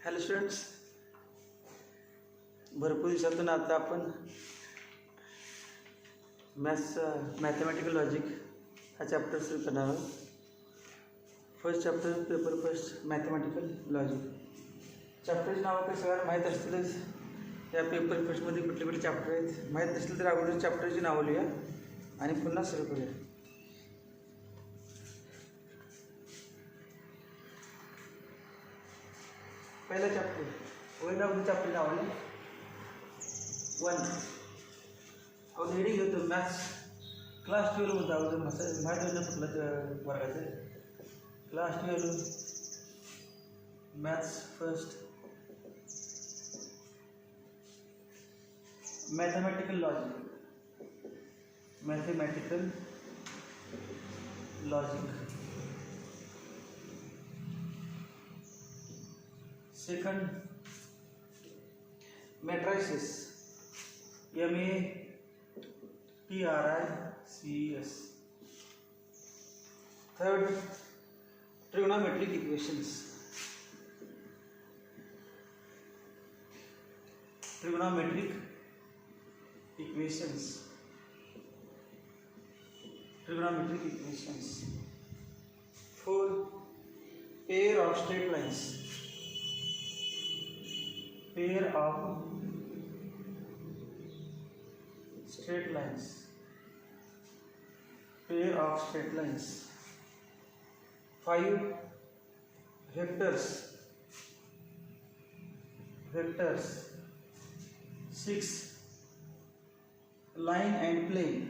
Hello students, भरपूर दिवसातून आता आपण मॅथमॅटिकल लॉजिक हा चॅप्टर सुरू करणार आहोत. First chapter paper first mathematical logic. चॅप्टरची नावं काही सगळ्यांना माहीत असतीलच. या पेपर फर्स्टमध्ये कुठले कुठले चॅप्टर आहेत माहीत नसतील तर अगोदर चॅप्टरची नावं लिहा आणि पुन्हा सुरू करूया. पहिला chapter one of the chapter नावले 1. अगोदर हेडिंग घेतो मॅथ्स क्लास 12 होता. अगोदर माहीत होतं कुठलं वर्गाचं class 12 maths first mathematical logic. Second matrices MATRICS. Third trigonometric equations. Trigonometric equations. 4. Pair of straight lines. Pair of straight lines. 5. Vectors. 6. Line and plane.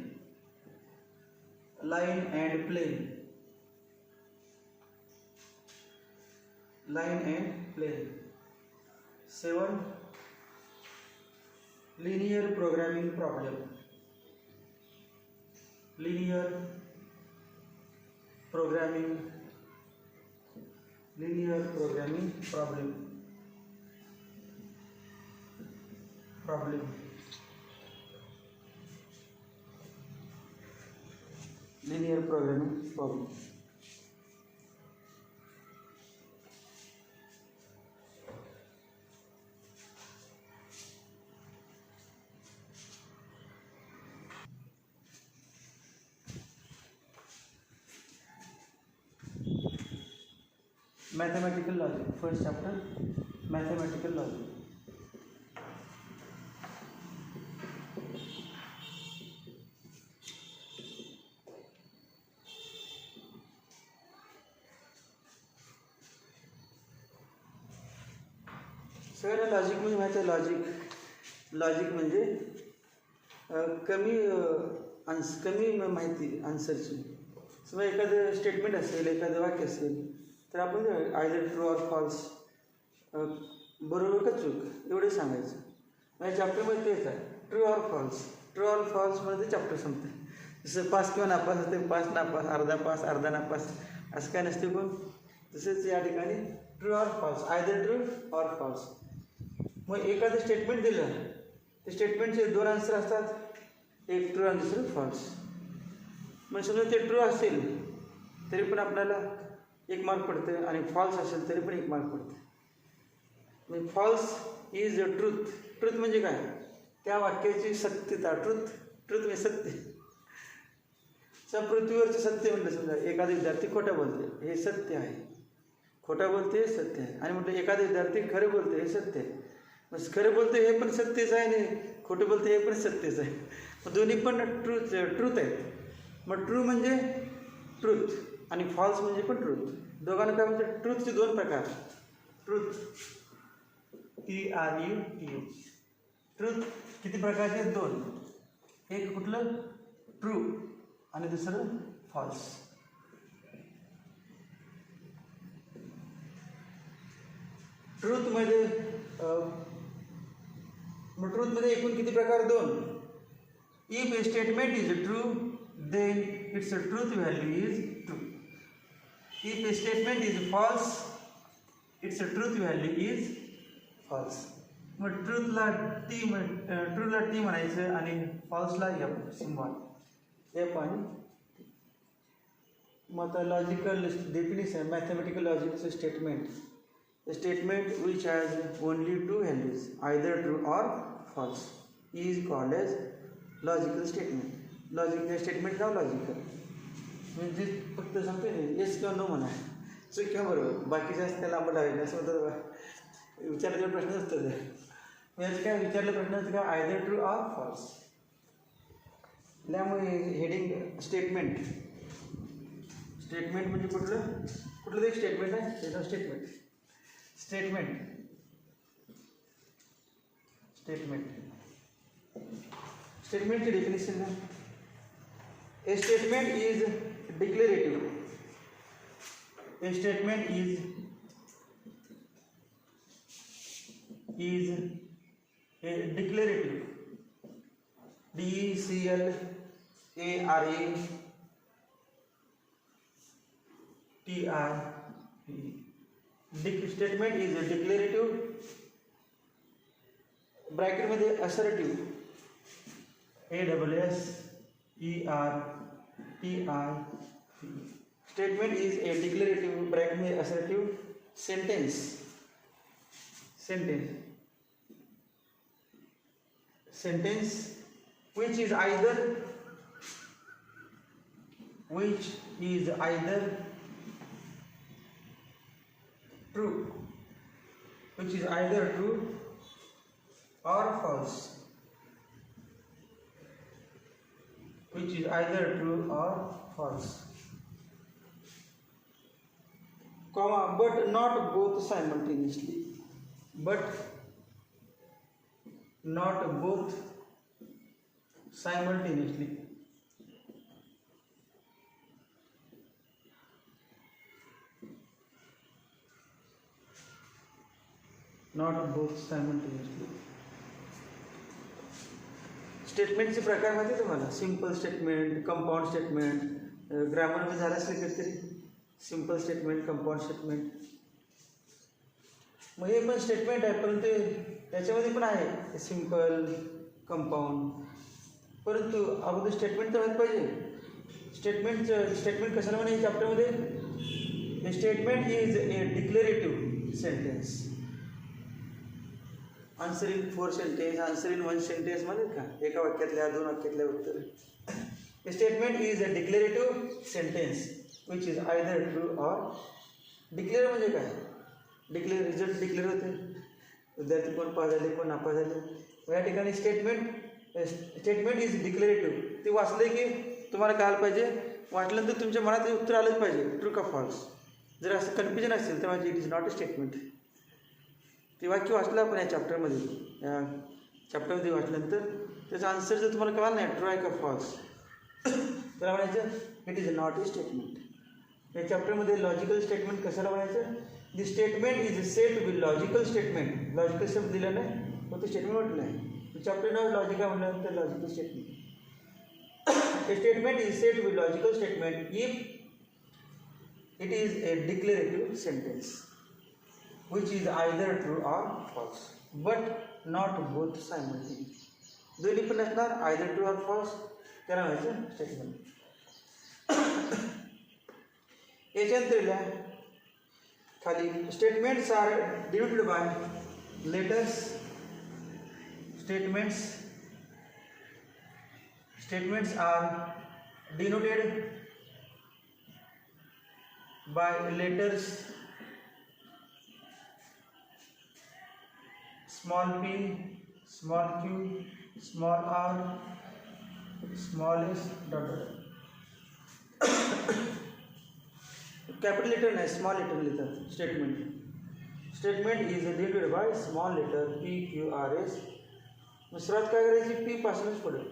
7. Linear programming problem. Mathematical logic. First chapter mathematical logic. सगळ्यांना logic म्हणजे माहिती आहे. Logic म्हणजे कमी माहिती आन्सरची. समजा एखादं statement असेल, एखादं वाक्य असेल तर आपण आयदर ट्रू ऑर फॉल्स, बरोबर का चूक एवढे सांगायचं. माझ्या चॅप्टरमध्ये तेच आहे, ट्रू ऑर फॉल्स मध्ये चॅप्टर संपते. जसं पास किंवा नापास असते, पास नापास, अर्धा नापास असं काय नसते पण तसेच या ठिकाणी true or false, either true or false. मग एखादं स्टेटमेंट दिलं, ते स्टेटमेंटचे 2 आन्सर असतात, एक ट्रू आणि दुसरं फॉल्स. मग समजा ते ट्रू असेल तरी पण आपल्याला 1 मार्क पडतं आणि फॉल्स असेल तरी पण 1 मार्क पडतं. म्हणजे फॉल्स इज अ ट्रूथ म्हणजे काय, त्या वाक्याची सत्यता. ट्रूथ म्हणजे सत्य. पृथ्वीवरचे सत्य म्हटलं, समजा एखादा विद्यार्थी खोटं बोलते हे सत्य आहे, खोटं बोलते हे सत्य आहे. आणि म्हटलं एखादा विद्यार्थी खरं बोलते हे सत्य आहे. मग खरं बोलते हे पण सत्यच आहे आणि खोटं बोलते हे पण सत्यच आहे. मग दोन्ही पण ट्रूथ आहेत. मग ट्रू म्हणजे ट्रूथ आणि फॉल्स म्हणजे पण ट्रूथ. दोघांना काय म्हणजे ट्रूथचे 2 प्रकार. Truth TRUTH. ट्रूथ किती प्रकारचे? 2. एक कुठलं? ट्रू आणि दुसरं फॉल्स. ट्रूथमध्ये एकूण किती प्रकार? 2. If A statement is true then its truth value is true. If a statement is false, its truth value is false. मग ट्रूथला T म्हणायचं आणि फॉल्सला F सिम्बॉल, F आणि मग आता लॉजिकल डेफिनेशन मॅथमॅटिकल लॉजिकचं statement. A statement which has only two values, either true or false, is called as logical statement. Logical statement का logical म्हणजे फक्त सांगते ना येस किंवा नो म्हणा, चूक किंवा बरोबर, बाकीचे असं त्याला आंबट आहे असं म्हणतात. विचारलेला प्रश्न असतो ते म्हणजे काय विचारलेला प्रश्न असतो का आयदर ट्रू ऑर फॉल्स. त्यामुळे हेडिंग स्टेटमेंट. स्टेटमेंट म्हणजे कुठलं कुठलं एक स्टेटमेंट आहे त्याचं स्टेटमेंट. स्टेटमेंट स्टेटमेंट स्टेटमेंटची डेफिनेशन आहे. A statement is declarative. A statement is a declarative. DECLARATIVE. Statement is a declarative. Bracket मध्ये assertive. ASSERTIVE. Statement is a declarative bracket में assertive sentence. Sentence which is either true or false. Which is either true or false, comma, but not both simultaneously. But not both simultaneously. Not both simultaneously. स्टेटमेंटचे प्रकार माहिती आहे तुम्हाला. Simple statement, compound statement. ग्रामरमध्ये झालं असेल कधीतरी simple statement, compound statement. मग हे पण स्टेटमेंट आहे परंतु त्याच्यामध्ये पण आहे सिम्पल, कंपाऊंड. परंतु अगोदर स्टेटमेंट तर व्हायला पाहिजे. स्टेटमेंट कशाला म्हणे चॅप्टरमध्ये. A statement is a declarative sentence. Answer in 4 sentence, answer in 1 sentence म्हणेल का, एका वाक्यातल्या 2 वाक्यातल्या उत्तर. A statement is a declarative sentence which is either true or. Declare म्हणजे काय, डिक्लेअर रिझल्ट डिक्लेअर होते, विद्यार्थी कोण पास झाले कोण नापास झाले. या ठिकाणी स्टेटमेंट इज डिक्लेरेटिव्ह. ते वाचले की तुम्हाला कळायला पाहिजे, वाचल्यानंतर तुमच्या मनात हे उत्तर आलंच पाहिजे ट्रू का फॉल्स. जर असं कन्फ्युजन असेल तर म्हणजे it is not a statement. ते वाक्य वाचलं आपण या चॅप्टरमध्ये वाचल्यानंतर त्याचा आन्सर जर तुम्हाला कळाला नाही ट्रू आहे का फॉल्स त्याला म्हणायचं it is not a statement. या चॅप्टरमध्ये लॉजिकल स्टेटमेंट कशाला म्हणायचं. The statement is said to be logical statement. Logical शब्द दिला नाही मग ते स्टेटमेंट म्हटलं आहे. चॅप्टर नाव लॉजिक आहे म्हटल्यानंतर logical statement. A statement is said to be logical statement if it is a declarative sentence which is either true or false but not both simultaneously. दोन्ही पण असणार either true or false त्याला म्हणायचं statement. याच्यानंतर खाली statements are denoted by letters. Statements are denoted by letters small p, small q, small r, small s, dot dot. Capital letter नाही small letter लिहितात statement. Statement is denoted by small letter p, q, r, s. मग सुरुवात काय करायची p पासूनच पुढे.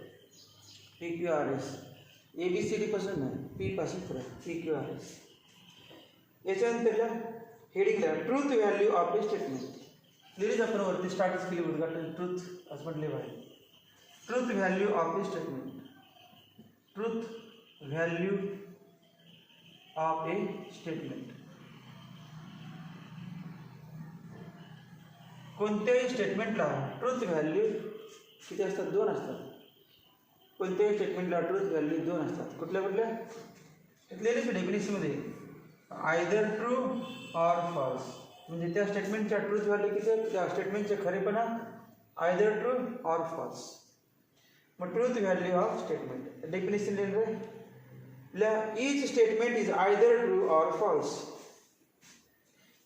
p, q, r, s. a b c d पासून नाही p पासून पुढे p, q, r, s. याच्यानंतर हेडिंगला truth value of a statement लिहिलीच आपण वरती स्टार्टच केली उद्घाटन ट्रूथ असं म्हटले पाहिजे. Truth value of a statement. Truth value of a statement. कोणत्याही स्टेटमेंटला ट्रूथ व्हॅल्यू किती असतात 2 असतात. कोणत्याही स्टेटमेंटला ट्रूथ व्हॅल्यू 2 असतात. कुठल्या लिहिलेच डेफिनेशनमध्ये आयदर ट्रू ऑर फॉल्स. म्हणजे त्या स्टेटमेंटच्या ट्रूथ व्हॅल्यू किती आहे, त्या स्टेटमेंटचे खरेपणा आयदर ट्रू ऑर फॉल्स. मग truth value of statement definition लिहिलं आहे. Each statement is either true or false.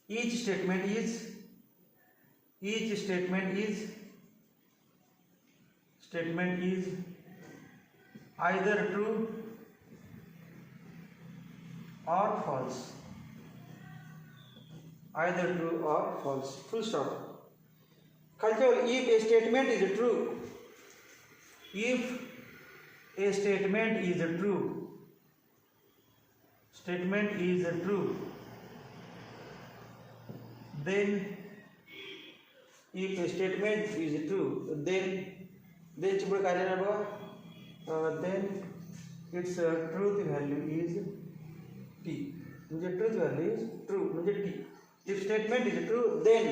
Each statement is either true or false. Either true or false. Full stop. Culture. If a statement is true, then पुढे काय लिहिणार बघा, then its truth value is t. म्हणजे truth value is true म्हणजे t. If statement is true, then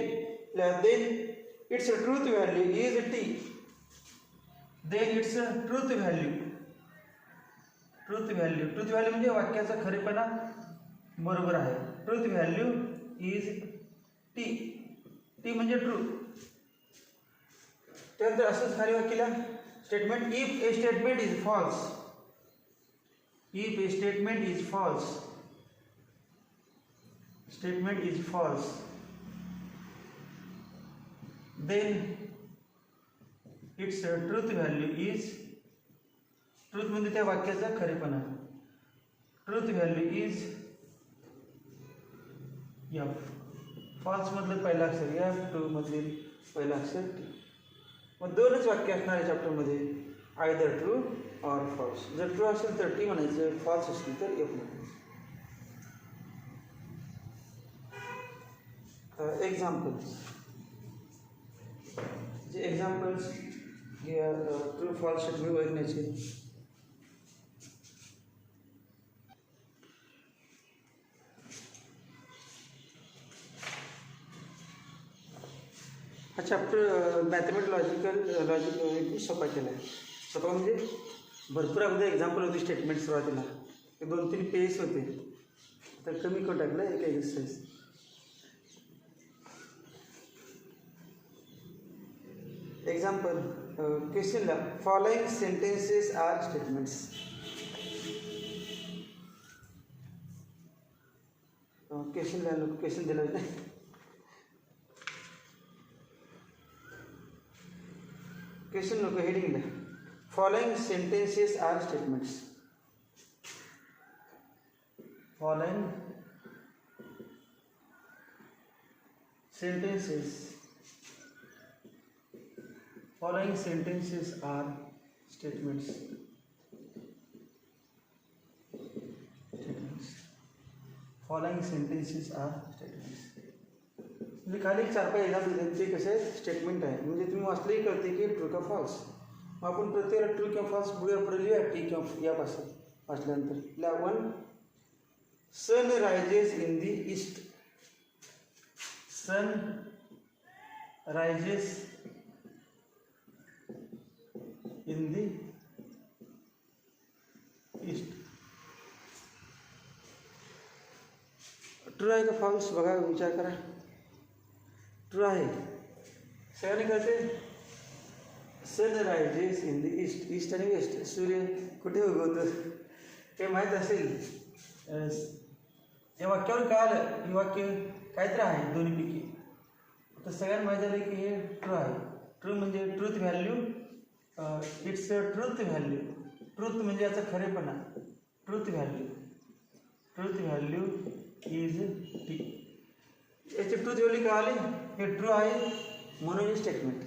its truth value is t. Then its truth value म्हणजे वाक्याचा खरेपणा बरोबर आहे. Truth value is t. t म्हणजे true. त्यानंतर असंच खाली वाक्याला statement if a statement is false, then its truth value is, truth म्हणजे त्या वाक्याचा खरेपणा, truth value is f. false मधलं पहिला अक्षर f, true मधील पहिला अक्षर t. मग दोनच वाक्य असणार आहे चॅप्टरमध्ये, आयदर ट्रू ऑर फॉल्स. जर ट्रू असेल तर टी म्हणायचं, फॉल्स असेल तर एफ म्हणायचं. एक्झाम्पल्स ट्रू फॉल्स स्टेटमेंट ओळखण्याचे. हा चॅप्टर मॅथमॅटिकल लॉजिक सोपा केला आहे. सोपा म्हणजे भरपूर अगोदर एक्झाम्पल होती स्टेटमेंट सुरुवातीला, 2-3 पेज होते, तर कमी करून टाकलं एक एक्सरसाइज. एक्झाम्पल क्वेश्चनला following sentences are statements. Question दिलं होतं. क्वेश्चन नको, हेडिंगला following sentences are statements. Following sentences are statements. Following sentences are statements. म्हणजे खाली 4-5 एक्झाम्पल दिले, ते कसे स्टेटमेंट आहे. म्हणजे तुम्ही वाचलंही कळते की ट्रू का फॉल्स. मग आपण प्रत्येकाला ट्रू किंवा फॉल्स पुढे लिहूया टी किंवा यापासून वाचल्यानंतर. 1 सन rises in the east. Sun rises in the east. True आहे का फॉल्स बघा, विचार करा. ट्रू आहे. सगळ्यांनी कळते. Sun rises in the east. East आणि वेस्ट, सूर्य कुठे उगवतो हे माहीत असेल. या वाक्यावर काय आलं, हे वाक्य काहीतरी आहे दोन्हीपैकी, तर सगळ्यांना माहीत झालं की हे ट्रू आहे. ट्रू म्हणजे truth value, its truth value. Truth म्हणजे याचा खरेपणा. Truth value is T. याची ट्रूथ व्हॅल्यू काय आली, हे ट्रू आहे म्हणून हे स्टेटमेंट.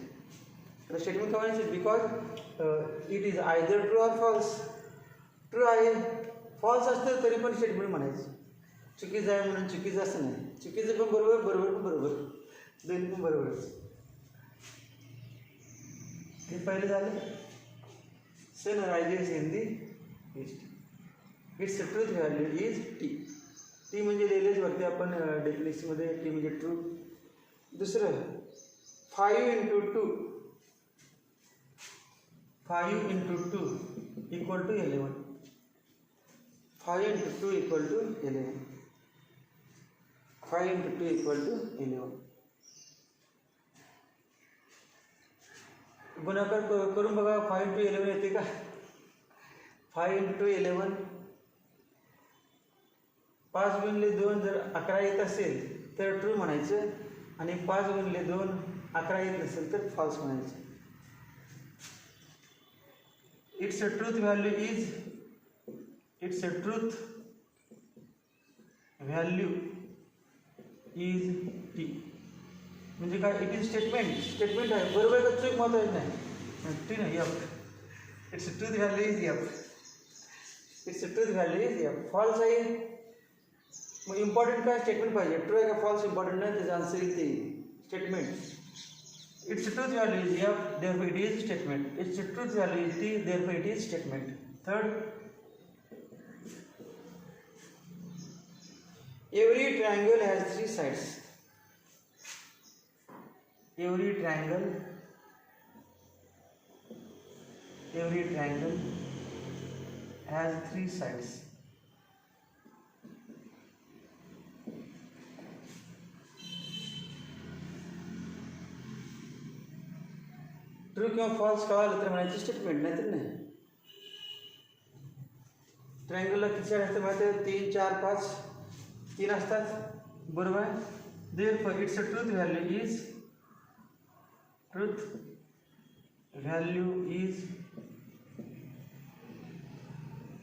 आता स्टेटमेंट काय म्हणायचं, because it is either true or false. True आहे, फॉल्स असतं तरी पण स्टेटमेंट म्हणायचं. चुकीचं आहे म्हणून चुकीचं असं नाही. चुकीचं पण बरोबर, बरोबर पण बरोबर, दोन्ही पण बरोबरच. हे पहिले झालं. Sun rises in the east. Its truth value is T. T म्हणजे लिहिलेच वरती आपण डेफिनेशनमध्ये, टी म्हणजे ट्रू. दुसरं 5 × 2 equal to 11. 5 × 2 equal to 11. 5 into 2 equal to 11. गुणाकार करून बघा. 5 into 11 येते का? 5 into 11, 5 गुणिले 2 जर 11 येत असेल तर ट्रू म्हणायचं, आणि 5 गुणिले 2 11 येत नसेल तर फॉल्स म्हणायचं. It's a truth value is T. म्हणजे काय? इट इज स्टेटमेंट आहे. बरोबर आहे का चूक महत्वाची नाही. टी नाही, F. Its truth value is F. False आहे. मग इम्पॉर्टंट काय? स्टेटमेंट पाहिजे. ट्रू आहे का फॉल्स इम्पॉर्टंट नाही, त्याचं आन्सर येते statement. Its truth value is F, therefore it is statement. Its truth value is T, therefore it is statement. Third, every triangle has 3 sides. Every triangle has 3 sides. True किंवा false कळालं तर म्हणायचं statement, नाही तर नाही. ट्रायंगलला किती side असतात माहिती आहे? 3, 4, 5, 3 असतात. बरोबर आहे. Therefore its a truth value is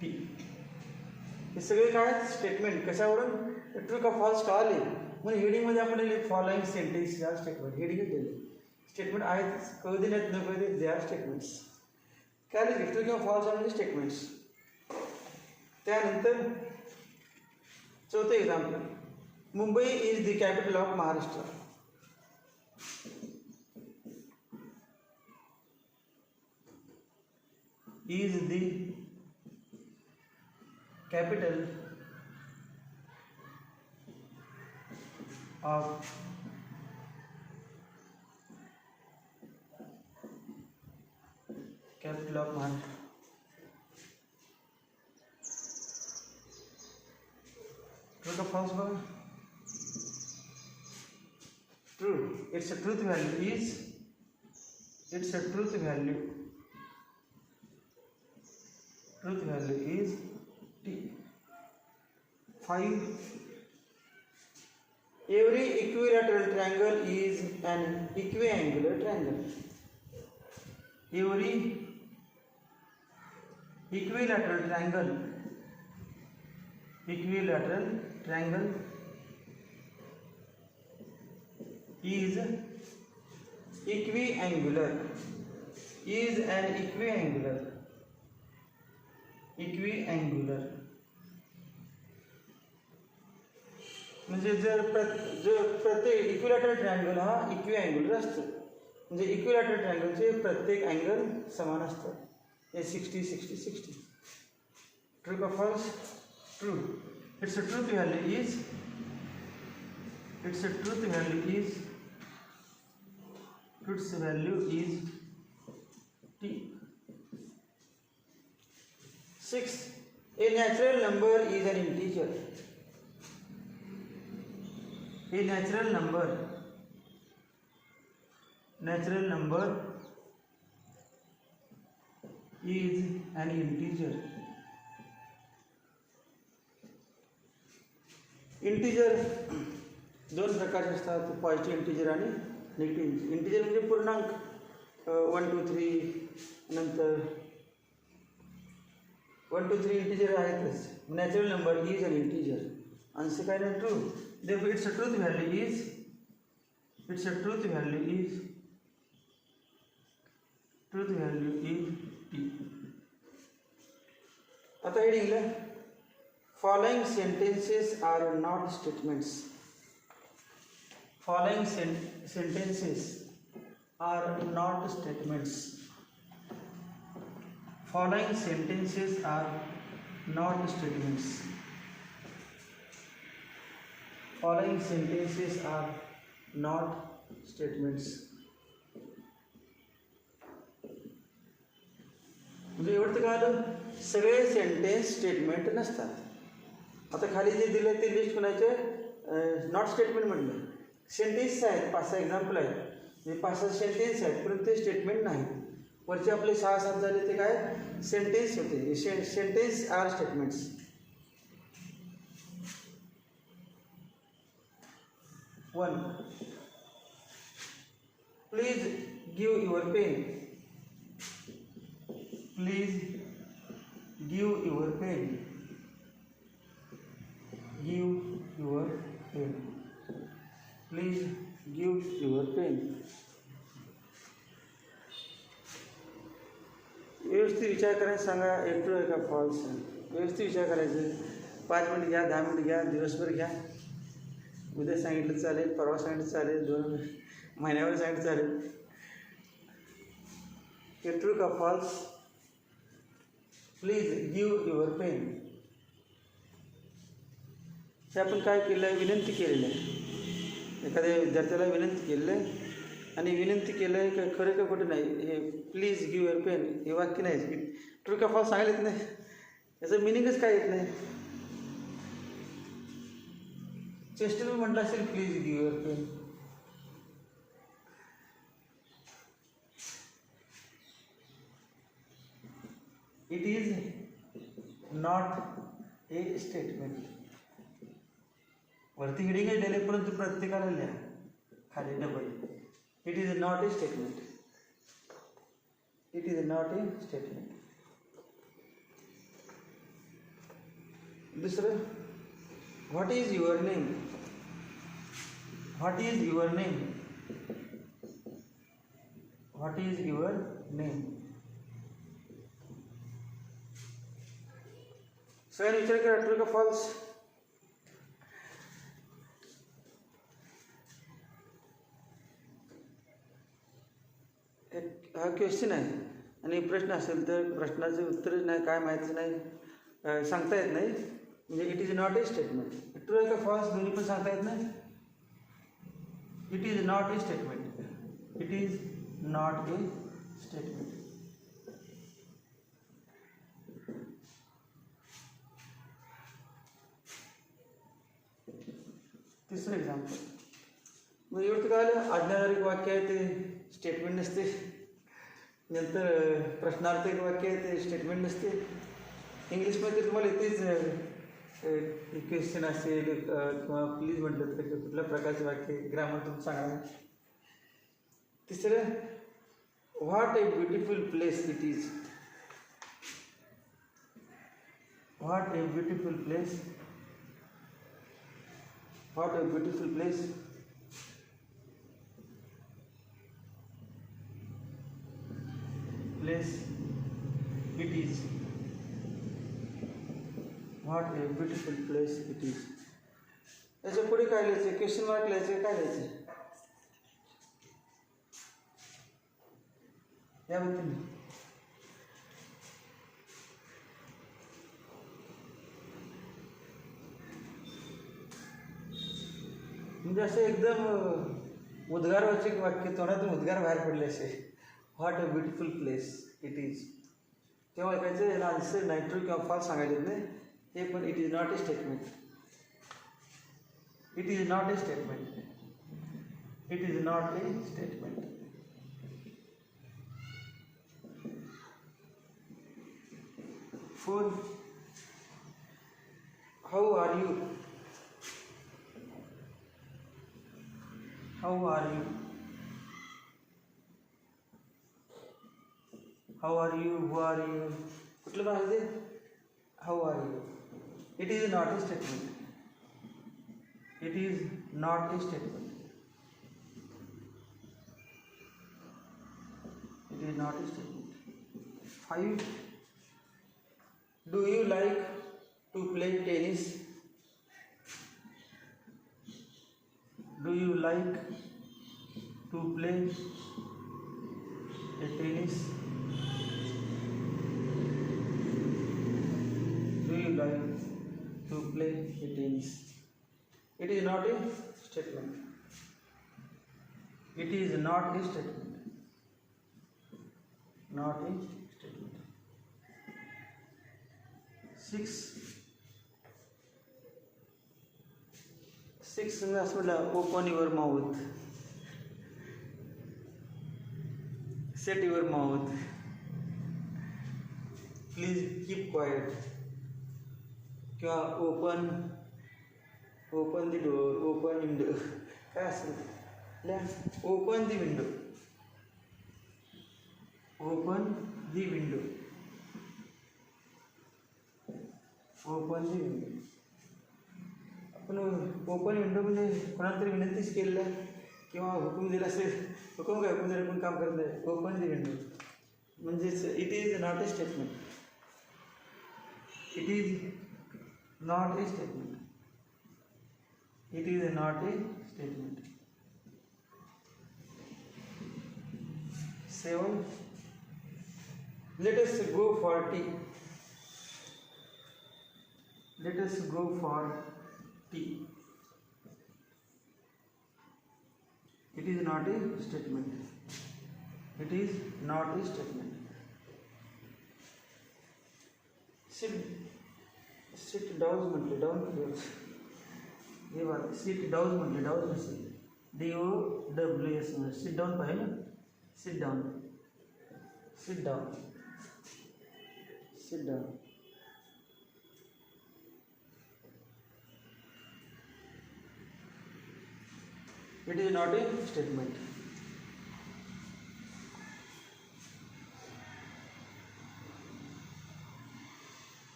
T. हे सगळे काय स्टेटमेंट. कशावरून? ट्रू का फॉल्स कळाले म्हणून हेडिंगमध्ये आपण लिहिले फॉलोइंग सेंटेन्स या स्टेटमेंट. हेडिंग दिले स्टेटमेंट आहेत, कळू दे नाहीत न कळू दे, दे आर स्टेटमेंट्स. काय लिहिले? ट्रू किंवा फॉल्स आहे म्हणजे स्टेटमेंट्स. त्यानंतर चौथं example, Mumbai is the capital of Maharashtra. Is the capital of Maharashtra. True का फॉल्स बघा. True. Its a truth value is T. 5, every equilateral triangle is an equiangular triangle. Every equilateral triangle is equiangular. Is an equiangular. म्हणजे जर प्रत्येक equilateral triangle हा इक्विअँग्युलर असतो. म्हणजे equilateral ट्रायंगलचे प्रत्येक angle समान असतात. हे 60, 60, 60. ट्रू का false? True. Its a truth value is T. 6, a natural number is an integer. A natural number is an integer. Integer दोन प्रकारचे असतात, पॉझिटिव्ह इंटिजर आणि निगेटिव्ह इंटिजर. इंटिजर म्हणजे पूर्णांक 1, 2, 3 नंतर 1, 2, 3 इंटिजर आहेतच. Natural number is an integer. Answer काय नाही? True. Therefore, its truth value is T. आता हेडिंगला following sentences are not statements. Following sentences are not statements. Following sentences are not statements. Following sentences are not statements. म्हणजे एवढं काय आलं? सगळे sentence statement नसतात. आता खाली जे दिले ते लिस्ट म्हणायचे नॉट स्टेटमेंट म्हटलं, सेंटेन्स आहेत, 5-6 एक्झाम्पल आहेत, म्हणजे 5-6 सेंटेन्स आहेत, परंतु ते स्टेटमेंट नाही. वरचे आपले 6-7 झाले ते काय सेंटेन्स होते. Sentence are statements. 1. Please give your pen. Please give your pen. Give your pen. Please give your pen. व्यवस्थित विचार करायला सांगा, ट्रू आहे का फॉल्स. व्यवस्थित विचार करायचं. 5 मिनिट घ्या, 10 मिनिट घ्या, दिवसभर घ्या. उद्या सांगितलं चालेल, परवा सांगितलं चालेल, 2 महिन्यावर सांगितलं चालेल. ट्रू का false. Please give your pen. हे आपण काय केलं आहे, विनंती केलेलं आहे. एखाद्या विद्यार्थ्याला विनंती केलेलं आहे आणि विनंती केलं आहे का खरं का खोटं नाही. हे प्लीज गिव युअर पेन हे वाक्य नाही. ट्रू का फॉल्स सांगायला येत नाही, याचं मिनिंगच काय येत नाही. चेस्टर म्हटलं असेल please give your pen. It is not a statement. वरती हेडिंग दिले, परंतु प्रत्येकाला लिहा खाली double. It is not a statement. It is not a statement. दुसरं, what is your name. What is your name. What is your name. सगळ्यांनी विचार करा, ट्रू का फॉल्स. हा क्वेश्चन आहे आणि प्रश्न असेल तर प्रश्नाचं उत्तरच नाही, काय माहितीच नाही, सांगता येत नाही. म्हणजे it is not a statement. True आहे का फॉल्स दोन्ही पण सांगता येत नाही. It is not a statement. It is not a statement. तिसरं एक्झाम्पल. मग एवढं काय आलं, आज्ञाधारक वाक्य आहे ते स्टेटमेंट नसते. नंतर प्रश्नार्थक वाक्य आहे ते स्टेटमेंट नसते. इंग्लिशमध्ये तुम्हाला इथेच क्वेश्चन असेल किंवा प्लीज म्हटलं तर कुठल्या प्रकारचे वाक्य ग्रामर तुम्ही सांगा. तिसरं, what A beautiful place it is. What A beautiful place. What A beautiful place. Place it is. What A beautiful place it is. याच्या पुढे काय लिहायचं, क्वेश्चन मार्क लिहायचं, काय लिहायचं याबद्दल. म्हणजे असं एकदम उद्गारवाचक वाक्य, तोंडातून उद्गार बाहेर पडले असे. What a beautiful place it is. तेव्हा ऐकायचं याला आन्सर नाही, ट्रू किंवा फॉल्स सांगायचं नाही. हे पण it is not a statement. It is not a statement. It is not a statement. Four, how are you. How are you. How are you, who are you, कुठलं पण आहे ते. How are you. It is not a statement. It is not a statement. It is not a statement. 5, do you like to play tennis. Do you like to play tennis. Do you like to play tennis? It is not a statement. It is not a statement. Not a statement. 6. 6 असं म्हटलं, open your mouth, set your mouth, please keep quiet, किंवा open the door, open window, काय असेल, open the window, open the window, open the window. आपण open window म्हणजे कोणाला तरी विनंतीच केलेलं किंवा हुकूम दिला असेल, हुकूम दिला पण काम करत नाही. ओपन दी विंडो म्हणजेच it is not a statement, it is not a statement, it is not a statement. 7. Let us go for tea. Let us go for tea. It is not a statement. It is not a statement. Sit down म्हटले, down हे बघा, sit down म्हटले, down नसेल, DOWS, sit down पाहिजे ना, sit down, sit down, sit down. It is not a statement.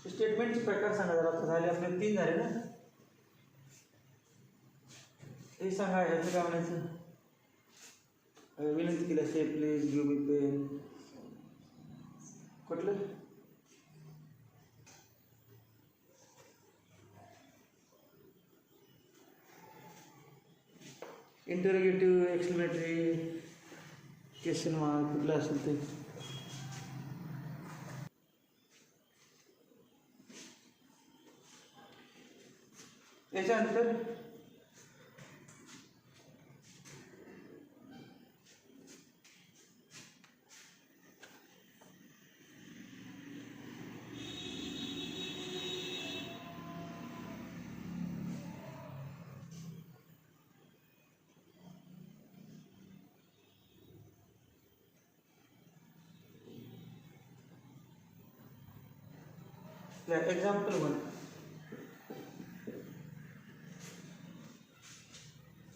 स्टेटमेंटचे प्रकार सांगा जरा. आता झाले आपले 3 झाले ना, हे सांगा. याचं काय म्हणायचं, विनंती केली असेल, प्लीज गिव्ह मी पेन, कुठलं, इंटरोगेटिव्ह, एक्सक्लेमेटरी, क्वेश्चन मार्क, कुठलं असेल ते. याच्यानंतर example 1.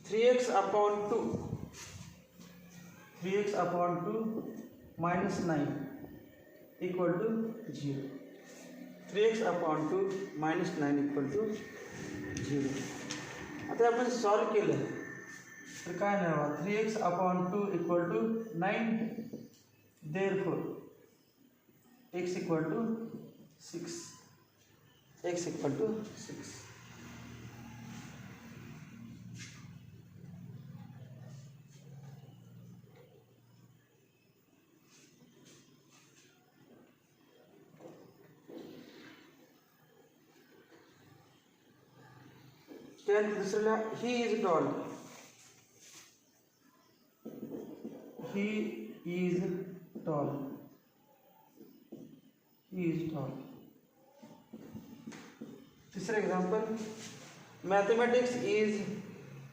3x upon 2 minus 9 equal to 0. 3x upon 2 minus 9 equal to 0. आता आपण सॉल्व केलं तर काय नाही, 3x upon 2 equal to 9, therefore x equal to 6, x equal to 6. दुसऱ्याला, he is tall, he is tall, he is tall. तीसरा example, mathematics is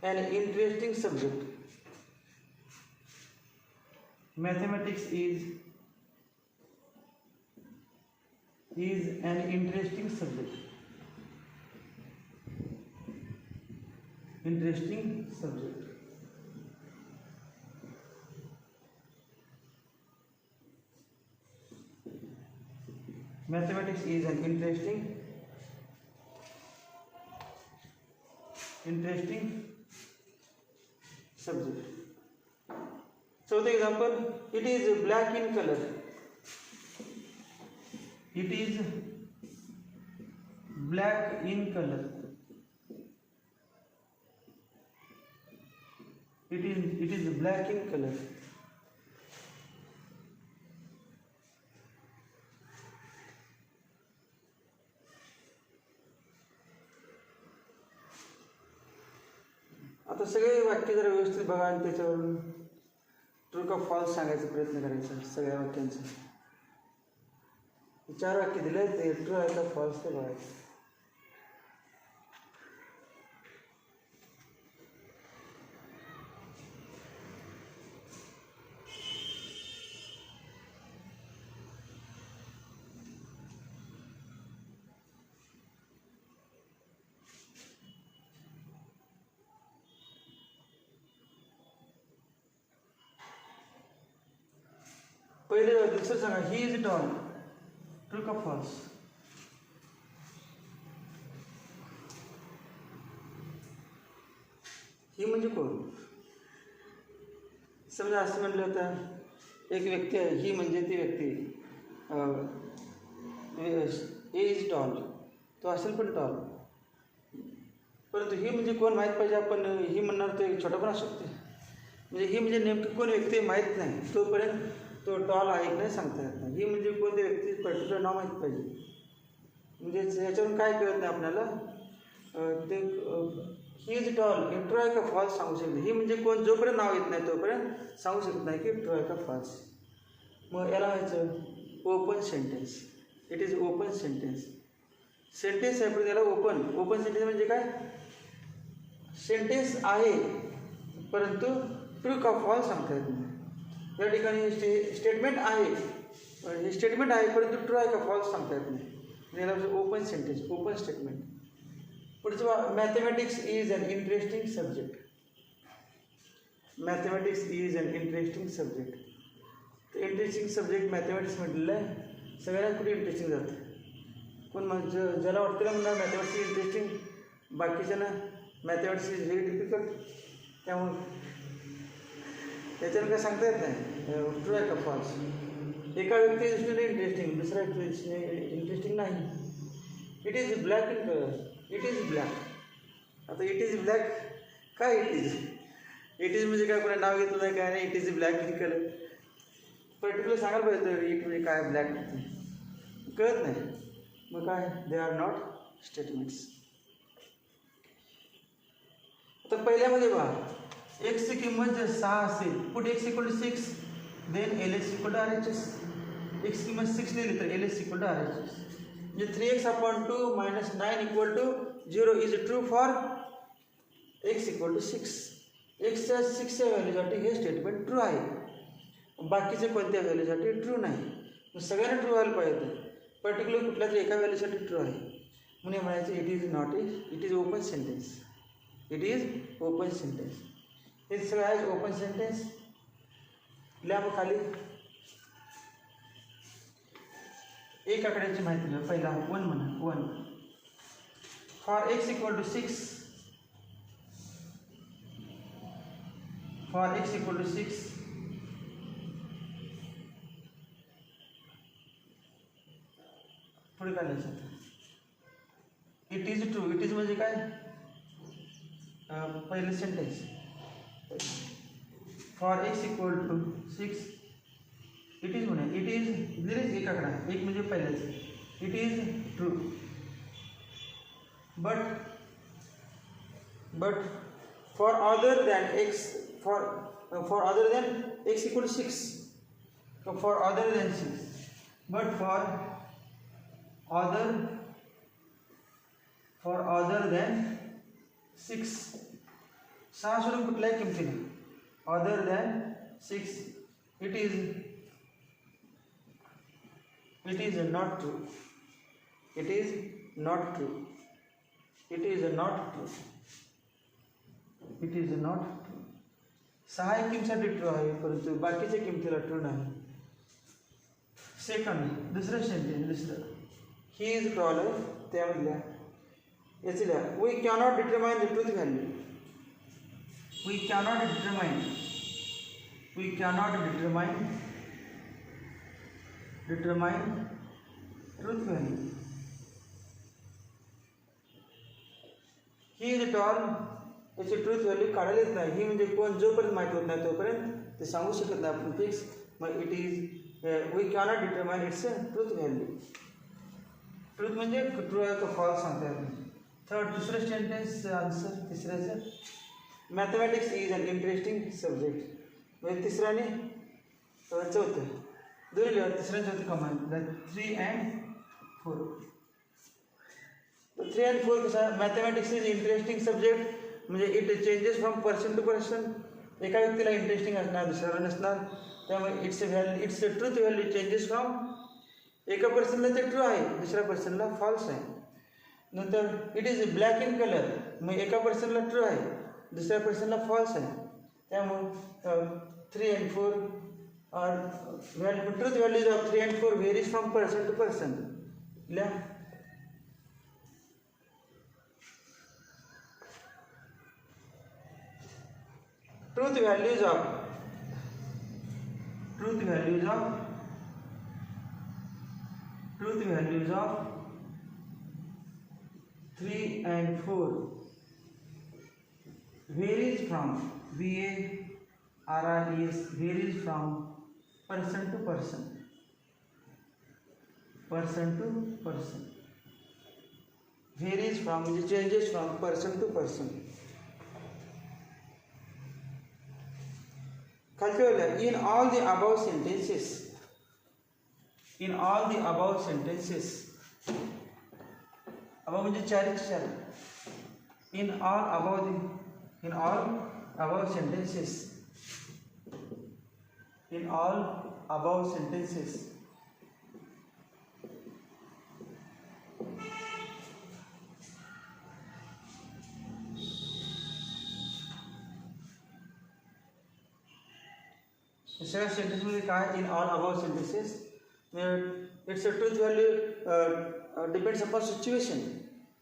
an interesting subject, mathematics is an interesting subject, interesting subject. Mathematics is an interesting subject. चौथा example, it is black in colour, it is black in colour, it is black in color. आता सगळे वाक्य जरा व्यवस्थित बघा आणि त्याच्यावरून true का फॉल्स सांगायचा प्रयत्न करायचा. सगळ्या वाक्यांचा 4 वाक्य दिले, ते ट्रू आहे का फॉल्स ते बघायचं. पहिले दुसरं सांगा, ही इज टॉल. ट्रू का फॉल्स? ही म्हणजे कोण? समजा असं म्हणलं होतं, एक व्यक्ती आहे, ही म्हणजे ती व्यक्ती, ए इज टॉल, तो असेल पण टॉल. परंतु ही म्हणजे कोण माहीत पाहिजे. आपण ही म्हणणार तो एक छोटा पण असू शकते. म्हणजे ही म्हणजे नेमकी कोण व्यक्ती माहीत नाही, तोपर्यंत तो टॉल आहे की नाही सांगता येत नाही. ही म्हणजे कोणती व्यक्ती पर्टिक्युलर नाव माहीत पाहिजे. म्हणजे याच्यावरून काय कळत नाही आपल्याला, ते ही इज टॉल इन ट्रू आहे का फॉल्स सांगू शकते. ही म्हणजे कोण जोपर्यंत नाव येत नाही तोपर्यंत सांगू शकत नाही की ट्रू आहे का फॉल्स. मग याला व्हायचं open sentence. It is open sentence. Sentence आहे पण त्याला ओपन. ओपन सेंटेन्स म्हणजे काय? सेंटेन्स आहे परंतु ट्रू का फॉल्स सांगता येत नाही. या ठिकाणी स्टेटमेंट आहे, हे स्टेटमेंट आहे परंतु ट्रू आहे का फॉल्स सांगता येत नाही. याला ओपन सेंटेन्स, ओपन स्टेटमेंट. पुढचं, mathematics is an interesting subject. Mathematics is an interesting subject. Interesting subject mathematics म्हटलेलं आहे. सगळ्यांना कुठे इंटरेस्टिंग जातं. पण मग ज्याला वाटतं ना म्हणणार मॅथमॅटिक्स इंटरेस्टिंग, बाकीच्यांना मॅथमॅटिक्स इज व्हेरी डिफिकल्ट. त्यामुळे त्याच्यानं काय सांगता येत नाही ट्रू आहे का फॉल्स. एका व्यक्ती दृष्टीने इंटरेस्टिंग, दुसऱ्या इंटरेस्टिंग नाही. It is black in colour. It is black. आता इट इज ब्लॅक काय? इट इज, इट इज म्हणजे काय? कोणा नाव घेतलं नाही काय नाही. It is black in colour particular सांगायला पाहिजे. इट म्हणजे काय, ब्लॅक कळत नाही. मग काय? They are not statements. आता पहिल्यामध्ये पहा, एक्सची किंमत जर 6 असेल, put x equal to 6, then L S equal to R H S. X किंमत 6 लिहिली तर L S equal to R H S. म्हणजे 3x/2 - 9 equal to 0 is true for x equal to 6. एक्सच्या 6च्या व्हॅल्यूसाठी हे स्टेटमेंट ट्रू आहे. बाकीचे कोणत्या व्हॅल्यूसाठी ट्रू नाही. सगळ्यांना ट्रू व्हायला पाहिजे. पर्टिक्युलर कुठल्या तरी एका व्हॅल्यूसाठी ट्रू आहे म्हणून म्हणायचं it is not it is open sentence. It is open sentence. हे सगळं आहे ओपन सेंटेन्स. लिहा मग खाली एक आकड्याची माहिती घ्या. पहिला 1 म्हणा. 1 for x equal to 6, for x equal to 6 पुढे काय लिहायचं? It is true. It is म्हणजे काय? पहिलं sentence. For x equal to 6 it is म्हणा. इट इज दिलेच एक आकडा, एक म्हणजे पहिल्याच. It is true but for other than x, for other than x equal to 6, for other than 6, but for other than 6, 6 सोडून कुठल्याही किमतीने other than 6 it is not true. It is not true. It is not true. It is not true. 6 किमतीसाठी true आहे परंतु बाकीच्या किमतीला true नाही. Second, दुसरं sentence, दुसरं ही इज ट्रॉल आहे त्यामधल्या याची लिहा. We cannot determine the truth value. We cannot determine truth value. He is tall, याची ट्रूथ व्हॅल्यू काढायला येत नाही. ही म्हणजे कोण जोपर्यंत माहीत होत नाही तोपर्यंत ते सांगू शकत नाही आपण फिक्स. मग it is we cannot determine its truth value. Truth म्हणजे ट्रू आहे का फॉल्स सांगता येत नाही. थर्ड, दुसरं सेंटेन्स आन्सर तिसऱ्याचं. Mathematics is an interesting subject. म्हणजे तिसऱ्याने चौथं दोन्ही लिहा. तिसऱ्या चौथी कमांड 3 and 4. 3 and 4 कसा? मॅथमॅटिक्स इज इंटरेस्टिंग सब्जेक्ट म्हणजे it changes from person to person. एका व्यक्तीला इंटरेस्टिंग असणार दुसऱ्याला नसणार. त्यामुळे it's truth value changes from एका पर्सनला ते ट्रू आहे, दुसऱ्या पर्सनला फॉल्स आहे. नंतर it is black in colour, मग एका पर्सनला ट्रू आहे दुसऱ्या पर्सनला फॉल्स आहे. त्यामुळे 3 and 4 or truth values of 3 and 4 varies from person to person. Truth values of 3 and 4 varies from varies from person to person. Varies from, it changes from person to person. In all the above sentences, above म्हणजे चार in all above sentences सगळ्या sentence मध्ये काय in all about sentences it's a truth value depends upon situation.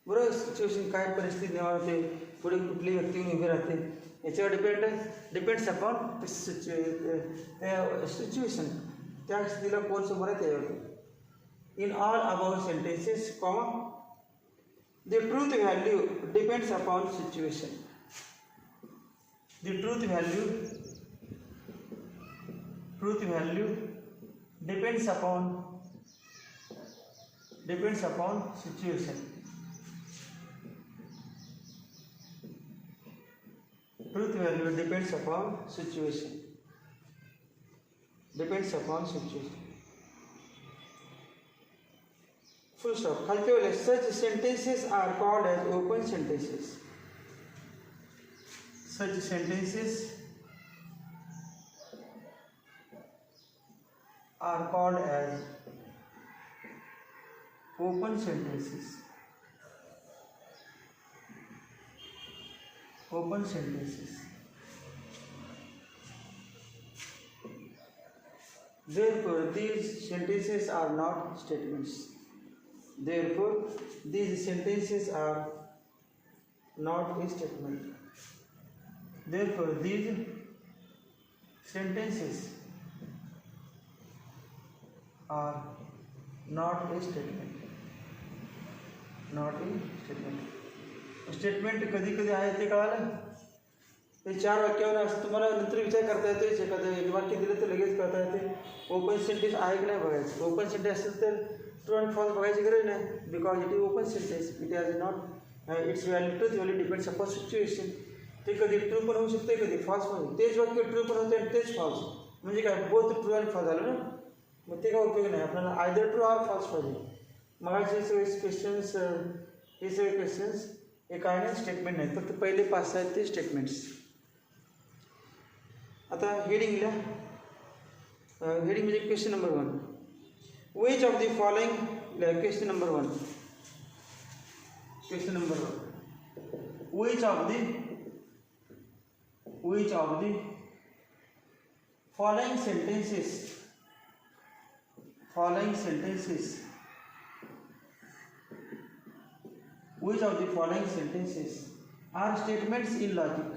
बरोबर, situation काय परिस्थिती निर्माण होते, पुढे कुठली व्यक्ती उभी राहते, याच्यावर डिपेंड्स अपॉन सिच्युएशन, त्या स्थितीला कोण समोर आहे त्याच्यावर. In all about sentences comma the truth value depends upon situation. The truth value depends upon situation. Truth value depends upon situation. Full stop. Such sentences are called as open sentences. Such sentences are called as open sentences. Therefore, these sentences are not statements. Therefore, these sentences are not a statement. Therefore, these sentences are not a statement. Statement कधी कधी आहे ते कळालं. ते 4 वाक्यावर असं तुम्हाला नंतर विचार करता येतो. एखादं एक वाक्य दिलं तर लगेच कळता येते ओपन सेंटेन्स आहे की नाही बघायचं. ओपन सेंटेन्स असेल तर ट्रू अँड फॉल्स बघायची गरज नाही, because it is open sentence. It has not it's value depends upon situation. ते कधी ट्रू पण होऊ शकते, कधी फॉल्स पण होऊ. तेच वाक्य ट्रू पण होते आणि तेच फॉल्स, म्हणजे काय बोथ ट्रू अँड फॉल्स झालं ना. मग ते काय उपयोग नाही, आपल्याला आयदर ट्रू ऑर फॉल्स पाहिजे. मग हे सगळे क्वेश्चन्स हे काय नाही स्टेटमेंट नाहीत, फक्त पहिले 5 आहेत ते स्टेटमेंट्स. आता हेडिंग लिहा. हेडिंग म्हणजे question number 1. Which of the following, question number 1. Which of the following sentences which of the following sentences are statements in logic?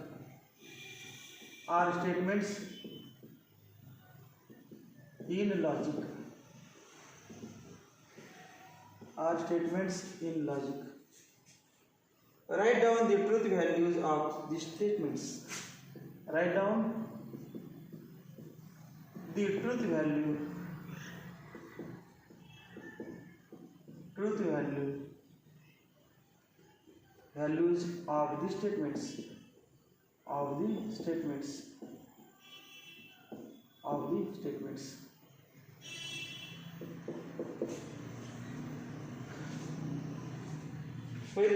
Write down the truth values of the statements. Write down the truth value values of the statements. Wait,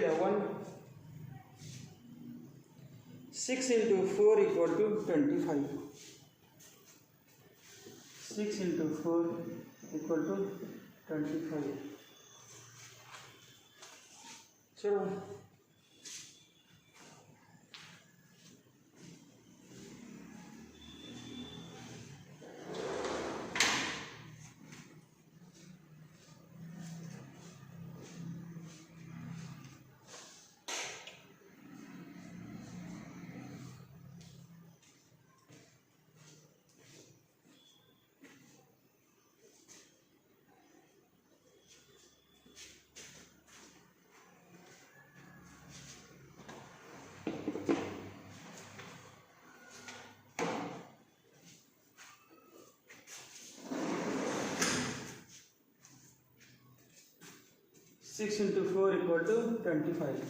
6 into 4 equal to 25. 6 into 4 equal to 25. चलो 6 into 4 equal to 25.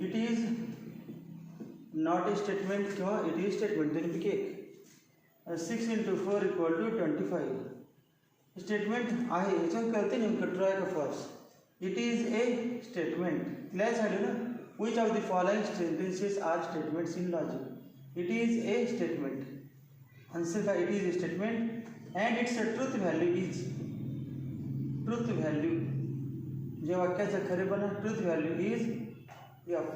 It is not a statement किंवा it is statement दोन्हीपैकी एक. 6 into 4 equal to 25. Statement आहे, याच्यावर कळते नेमकं true आहे का false. It is a statement. Clear झालं ना. Which of the following sentences are statements in logic. It is a statement. Answer का it is a statement and its a truth value is. Truth value जे वाक्याचं खरेपणा truth value is F.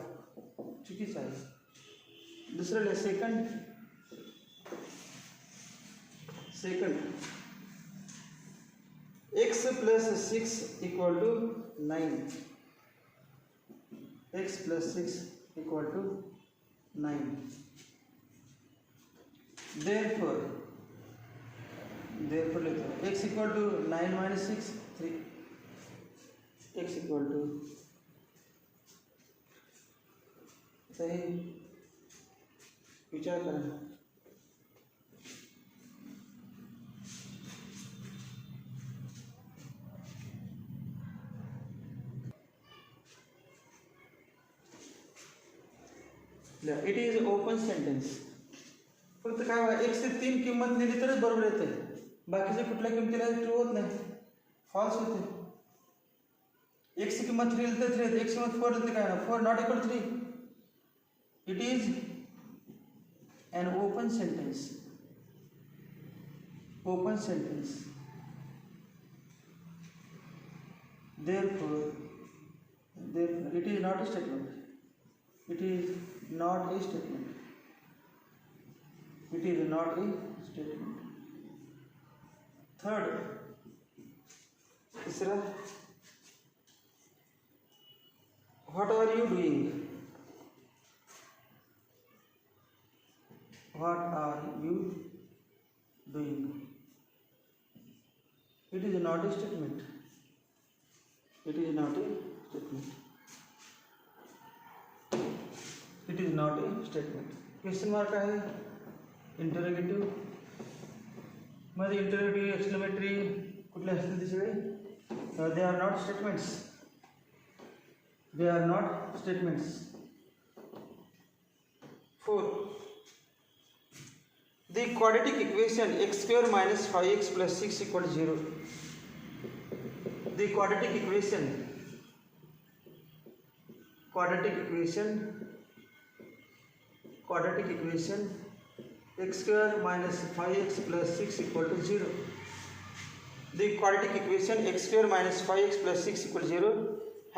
चुकीचं आहे. दुसरं लिहा second. x plus 6 equal to 9. x plus 6 equal to 9. Therefore x equal to 9 minus 6 3. x equal to सही विचार करा. It is open sentence. फक्त काय बघा, 1 से 3 किंमत लिहिली तरच बरोबर येते. बाकीच्या कुठल्या किमतीला ट्रू होत नाही, फॉल्स होते. 1 ची किंमत 3 लिहिली तर 3 1 ची किंमत 4 लिहिली काय ना 4 not equal 3. It is an open sentence. Open sentence. Therefore it is not a statement. It is not a statement. It is not a statement. Third, तीसरा, what are you doing? What are you doing? It is not a statement. It is not a statement. It is not a statement. Question mark आहे. Interrogative मध्ये interrogative exclamatory कुठले असतील ते सगळे they are not statements. They are not statements. 4. The quadratic equation x square minus 5x plus 6 equal to 0. The quadratic equation x square minus 5x plus 6 equal to 0. The quadratic equation x square minus 5x plus 6 equal to 0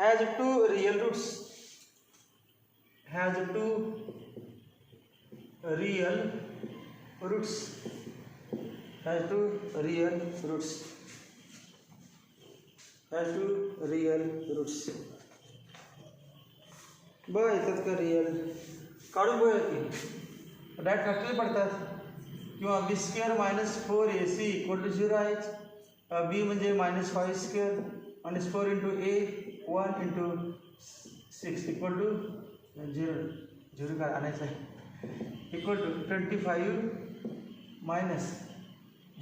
has two real roots. Has two real roots. Has two real roots. Has two real roots. बघा येतात का real काढून बघा की direct factory पडतात किंवा b square minus 4ac equal to 0 आहेच. B म्हणजे minus 5 square minus 4 into a 1 into 6 equal to 0 काय आणायचं आहे इक्वल टू 25 मायनस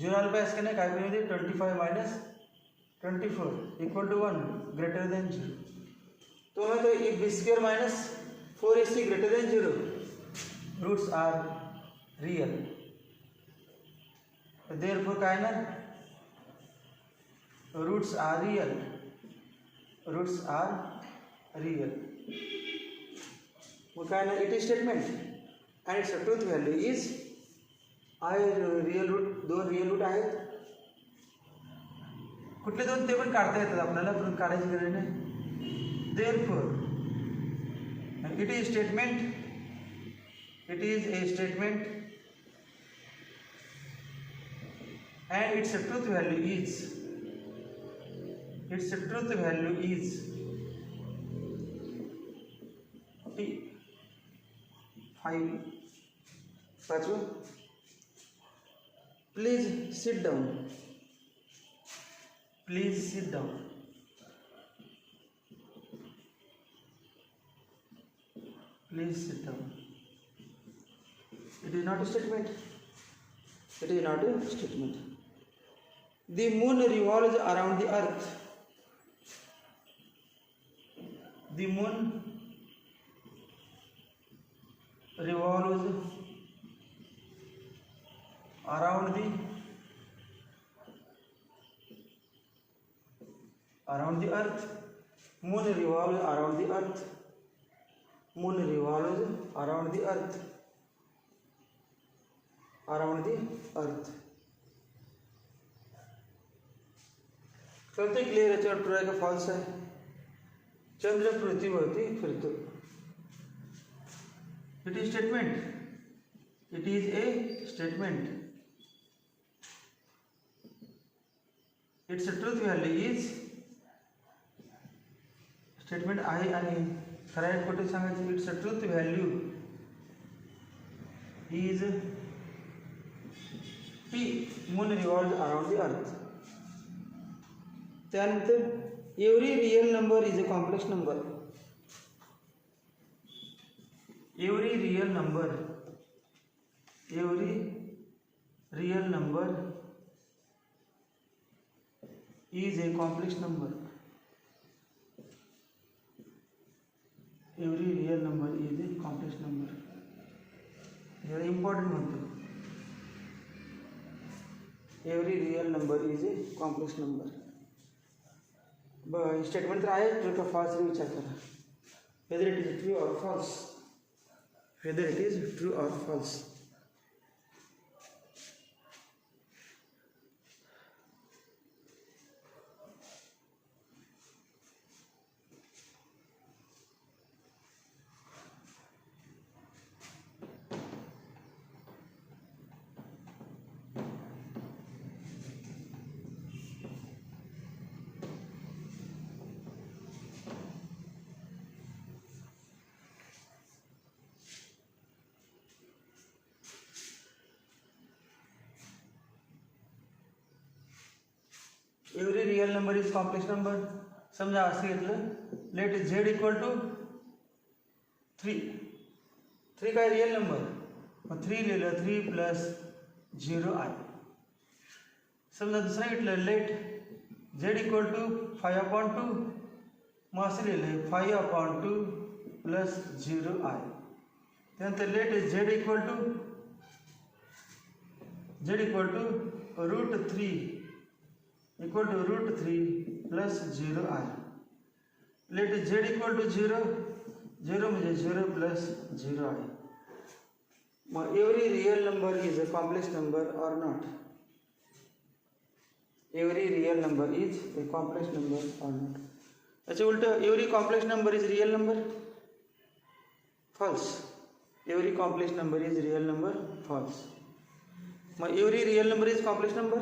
0 आलं पाहिजे असं नाही काय म्हणजे 25 minus 24 equal to 1 greater than 0. तो मैं तो if b square minus 4ac greater than 0 roots are real. Therefore काय ना roots are real. Roots are real. मग काय ना it is statement and its truth value is आहे रियल रूट. 2 रियल रूट आहेत. कुठले दोन ते पण काढता येतात आपल्याला पण काढायची गरज नाही. Therefore, it is statement. It is a statement, and its truth value is. Its truth value is T. 5. Pachwa. Please sit down. Please sit down. Please sit down. It is not a statement. It is not a statement. The moon revolves around the earth. The moon revolves around the earth. Moon revolves around the earth. Moon revolves around the earth. Around the earth. कळते clear याच्यावर true आहे का false आहे. चंद्र पृथ्वीवरती फिरतो. It is statement. It is a statement. Its truth value is statement आहे आणि खरं आहे खोटे सांगायचं. Its truth value is T. Moon revolves around the earth. त्यानंतर every real number is a complex number. Every real number is a complex number. Every real number is a complex number. Very important म्हणतो. Every real number is a complex number. Statement तर आहे. True का false विचार करा. whether it is true or false. Whether it is true or false. Every real number is complex number. समजा असं घेतलं. Let z equal to 3. 3 काय real number. मग 3 लिहिलं. 3 + 0i. समजा दुसरं घेतलं. Let z equal to 5/2. मग असं लिहिलं 5/2 + 0i. त्यानंतर let z equal to √3 equal to √3 + 0i. Let z equal to 0. 0 म्हणजे 0 + 0i. Mug every real number is a complex number or not? Every real number is a complex number or not? याचे उलट every complex number is real number? False. Every complex number is real number? False. Mug every real number is complex number?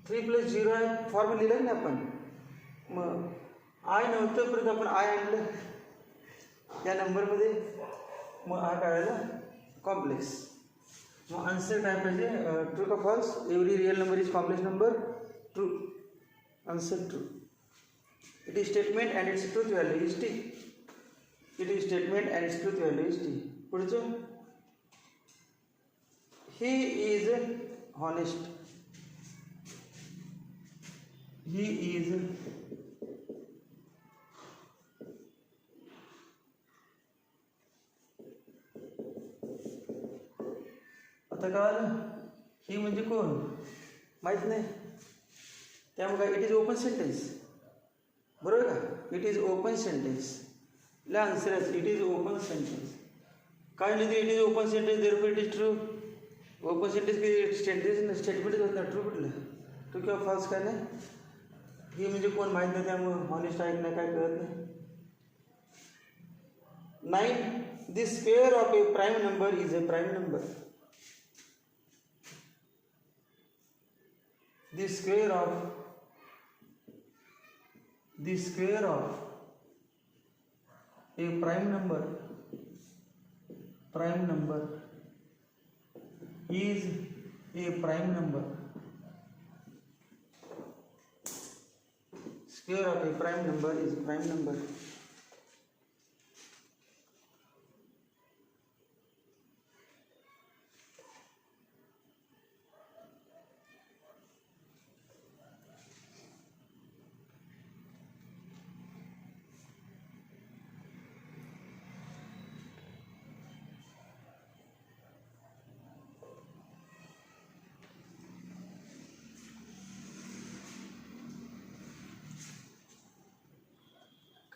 3 + 0 आहे. Formula लिहिलं ना आपण. मग आय नव्हतं परत आपण आय आणलं या नंबरमध्ये. मग आय काढायला कॉम्प्लेक्स. मग आन्सर काय पाहिजे. ट्रू का false. Every real number is complex number. True. Answer true. It is statement and its truth value is T. It is statement and its truth value is T. पुढचं. He is honest. He is आता कळालं. ही म्हणजे कोण माहीत नाही. त्यामुळे काय. It is open sentence. बरोबर का. It is open sentence. ला answer it is open sentence. काय नाही it is open sentence. Therefore it is true. Open sentence स्टेटमेंटच होत नाही. ट्रू कुठलं. ट्रू किंवा फॉल्स काय नाही. ही म्हणजे कोण माहीत नाही. त्यामुळे हॉनेस्ट आहे नाही काय कळत नाही. 9. The square of A prime number is a prime number. The square of A prime number is a prime number. Square of a prime number is a prime number.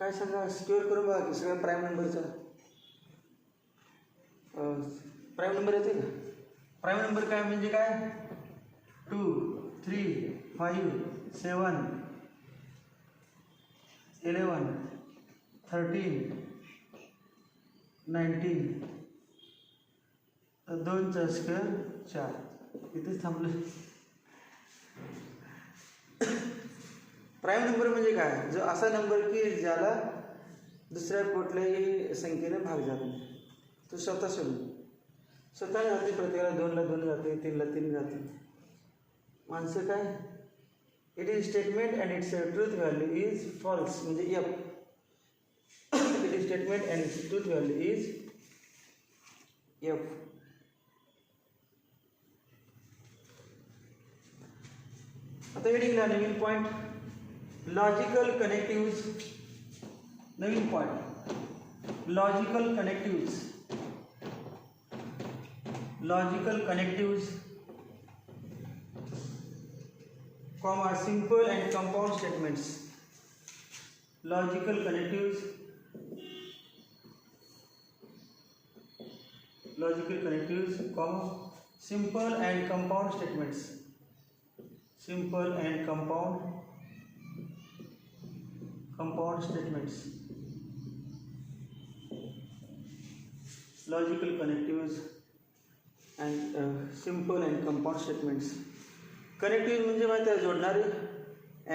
काय सांगा, स्क्वेअर करून बघा की सगळ्या प्राईम नंबरचा. Prime number येते का? Prime number काय म्हणजे काय? 2, 3, 5, 7, 11, 13, 19. 2चा स्क्वेअर 4. इथेच थांबलं. प्राईम नंबर म्हणजे काय? जो असा नंबर की ज्याला दुसऱ्या कुठल्याही संख्येने भाग जात नाही. तो स्वतः स्वतः जाते. प्रत्येकाला 2ला 2 जाते, 3ला 3 जाते. माणसं काय? It is statement and its truth value is false म्हणजे F. It is statement and its truth value is F. आता हेडिंगला नवीन पॉईंट, लॉजिकल कनेक्टिव्ज. नवीन point, logical connectives. Logical connectives, comma, simple and compound statements. Logical connectives. Logical connectives, comma, simple and compound statements. Simple and compound statements. Logical connectives and simple and compound statements. Connective म्हणजे माहिती आहे जोडणारे.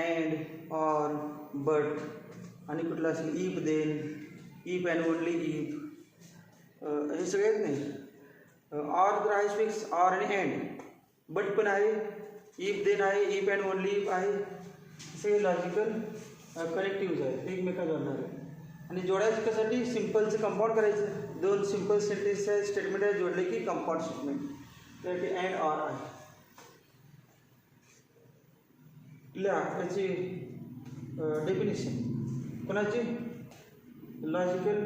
And, or, but आणि कुठलं असेल if, then, if and only if, हे सगळे आहेत नाही. ऑर तर आहेच फिक्स, ऑर आणि अँड. बट पण आहे, इफ देन आहे, इफ अँड ओनली इफ आहे. सगळे लॉजिकल कनेक्टिव्ज आहेत, एकमेका जोडणारे. आणि जोडायचं कशासाठी? सिम्पलचं कंपाऊंड करायचं. 2 सिम्पल सेंटेन्स स्टेटमेंट आहे जोडले की कंपाऊंड स्टेटमेंट. त्यासाठी अँड, ऑर आहे. याची डेफिनेशन कोणाची? लॉजिकल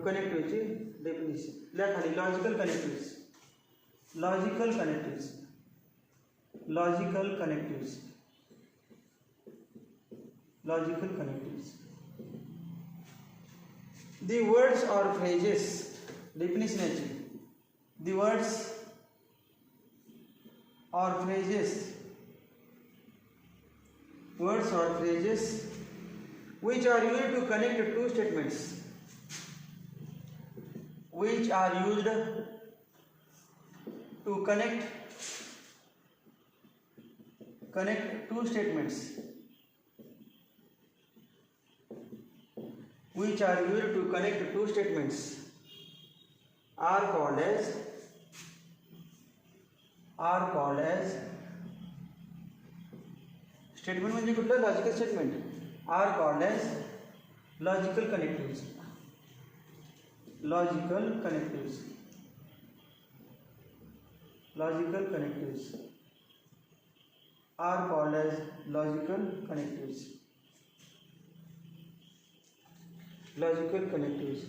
कनेक्टिव्हची डेफिनेशन. लिहा खाली logical connectives. Logical connectives. Logical connectives. Logical connectives. The words or phrases. Definition याची. The words or phrases. Words or phrases which are used to connect two statements. Which are used to connect two statements. Which are used to connect two statements are called as statement म्हणजे कुठलं? Logical statement. Are called as logical connectives. Logical connectives. Logical connectives are called as logical connectives. Logical connectives.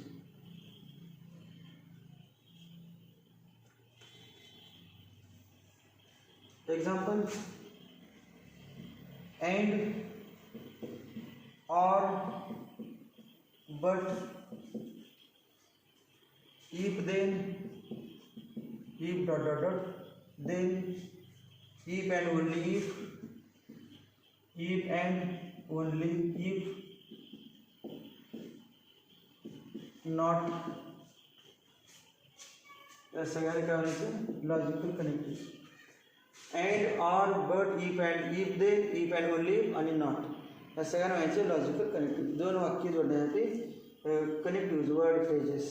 Example, and, or, but, if then, if dot dot dot, then, if and only if and only if, not. या सगळ्यांना काय म्हणायचं? Logical connective. And, or, but, if and, if then, if and only आणि not या सगळ्यांना व्हायचे logical connective. 2 वाक्य जोडण्यासाठी कनेक्टिव्ह वर्ड फ्रेजेस.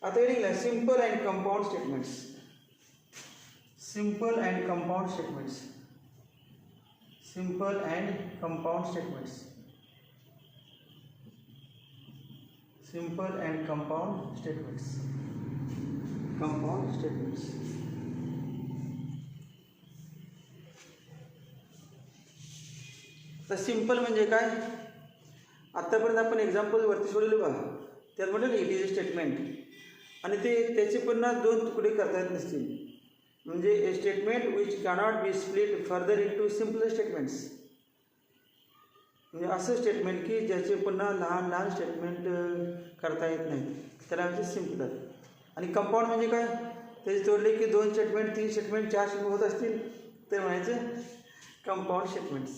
आता येईल simple and compound statements. Simple and compound statements. Simple and compound statements. Simple and compound statements. Compound statements. तर simple म्हणजे काय? आत्तापर्यंत आपण एक्झाम्पल वरती सोडले बघा. त्यात म्हटलं इट इज अ स्टेटमेंट आणि त्याचे पुन्हा 2 तुकडे करता येत नसतील. म्हणजे ए statement which cannot be split further into simple statements. म्हणजे असं स्टेटमेंट की ज्याचे पुन्हा लहान लहान स्टेटमेंट करता येत नाही त्याला म्हणजे सिम्पलर. आणि कंपाऊंड म्हणजे काय, त्याचे जोडले की 2 स्टेटमेंट 3 स्टेटमेंट 4 स्टेटमेंट होत असतील तर म्हणायचं कंपाऊंड स्टेटमेंट्स.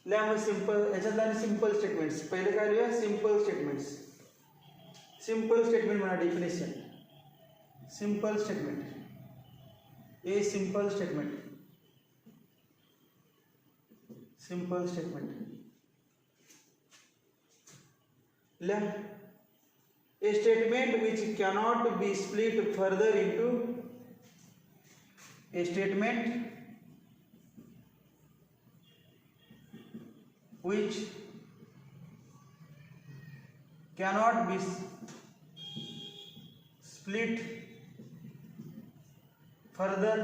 त्यामुळे सिम्पल याच्यातलं आणि सिम्पल स्टेटमेंट्स. पहिले काय लिहूया, सिम्पल स्टेटमेंट्स. सिम्पल स्टेटमेंट म्हणा डेफिनेशन. सिम्पल स्टेटमेंट, ए सिम्पल स्टेटमेंट. सिम्पल स्टेटमेंट लिहा. A statement which cannot be split further into a statement which cannot be split further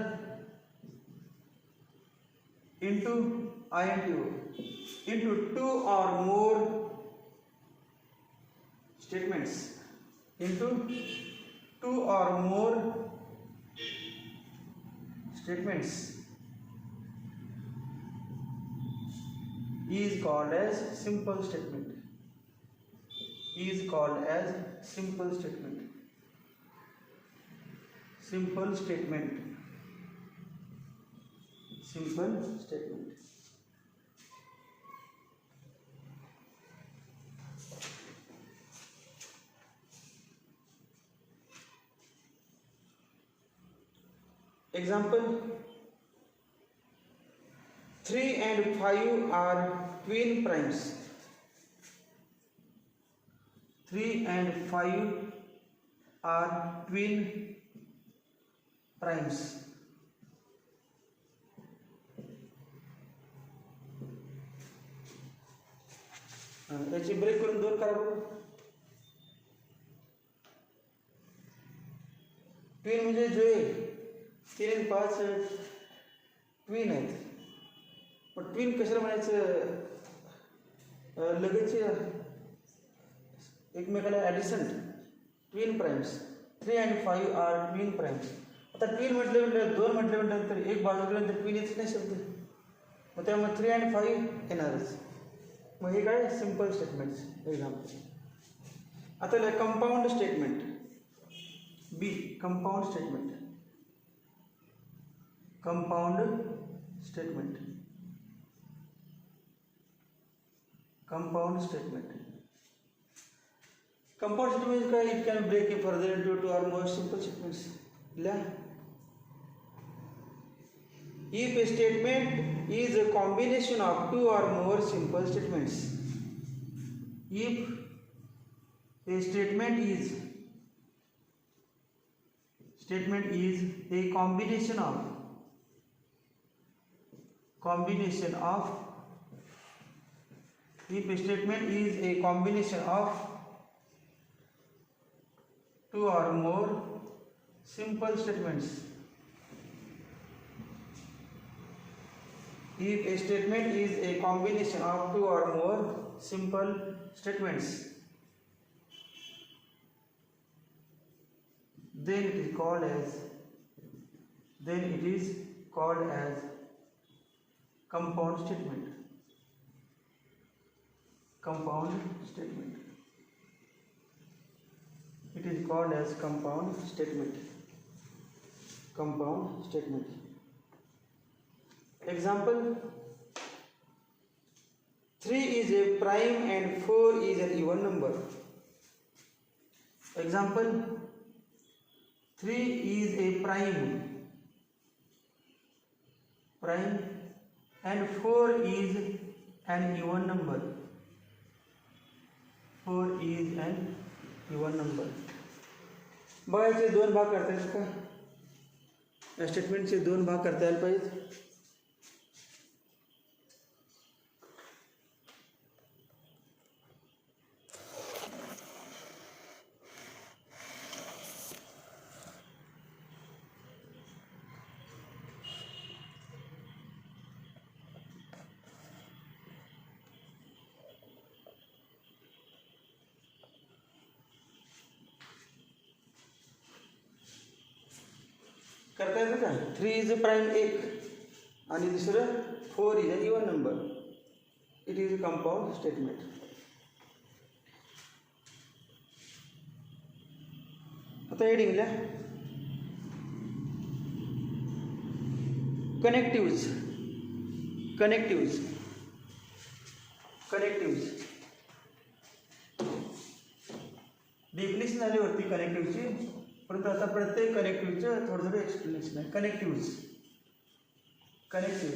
into into 2 or more statements, into 2 or more statements is called as simple statement. Is called as simple statement. Simple statement. Simple statement. Example, 3 and 5 are twin primes. 3 and 5 are twin primes. याची break करून 2 करा बघू. Twin म्हणजे जुळे. 3 आणि 5 twin आहेत. पण twin कशाला म्हणायचं, लगेच एकमेकाला adjacent. Twin primes. 3 and 5 are twin primes. आता ट्विन म्हटलं 2 म्हटल्यानंतर एक बाजू गेल्यानंतर ट्विन येत नाही शब्द, मग त्यामुळे 3 and 5 येणारच. मग हे काय सिम्पल स्टेटमेंट्स. एक्झाम्पल. आता compound statement. B compound statement. Compound statement. Compound statement. Compound statement काय, it can break further into 2 or more simple statements. If a statement is a combination of 2 or more simple statements. If a statement is a combination of if a statement is a combination of 2 or more simple statements. If a statement is a combination of 2 or more simple statements, then it is called as compound statement. Compound statement. It is called as compound statement. Compound statement. Example, 3 is a prime and 4 is an even number. Example, 3 is a prime and 4 is an even number. 4 is an even number. बघायचे 2 भाग करता येईल का, या स्टेटमेंटचे 2 भाग करता यायला पाहिजे. करता येतं का. 3 इज अ प्राईम 1 आणि दुसरं 4 is a even number. It is a compound statement. आता हेडिंग लिहा. कनेक्टिव्ज. डेफिनेशन झाल्यावरती कनेक्टिव्हची, परंतु आता प्रत्येक कनेक्टिव्हचं थोडं थोडं एक्सप्लेनेशन आहे. कनेक्टिव्ज CONNECTIVS